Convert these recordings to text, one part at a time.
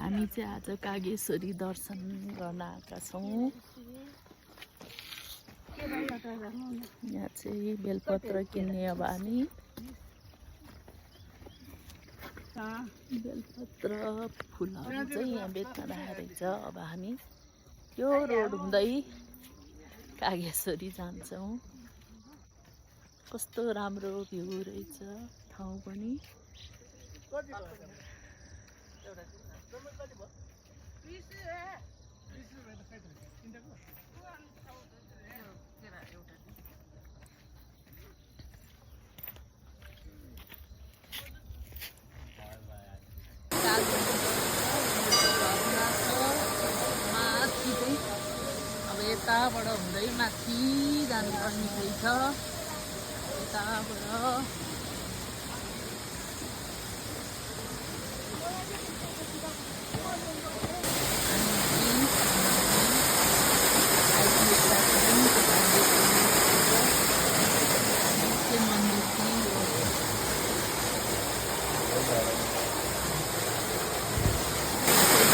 हामी चाहिँ आज कागेश्वरी दर्शन गर्न आएका छौँ। यहाँ चाहिँ बेलपत्र किन्ने अब हामी बेलपत्र फुलहरू चाहिँ यहाँ बेच्न राखेको छ। अब हामी यो रोड हुँदै कागेश्वरी जान्छौँ। कस्तो राम्रो भ्यू रहेछ ठाउँ पनि। माथि चाहिँ अब यताबाट हुँदै माथि जानुपर्ने रहेछ। यताबाट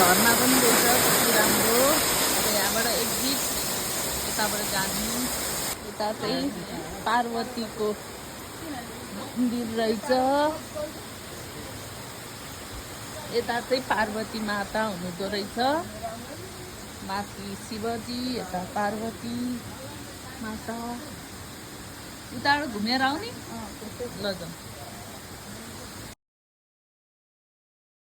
घरमा पनि रहेछ कति राम्रो। अब यहाँबाट एक्जिट यताबाट जाने। यता चाहिँ पार्वतीको मन्दिर रहेछ। यता चाहिँ पार्वती माता हुनुहुँदो रहेछ। माथि शिवजी यता पार्वती माता। उताबाट घुमेर आउने ल जाउँ।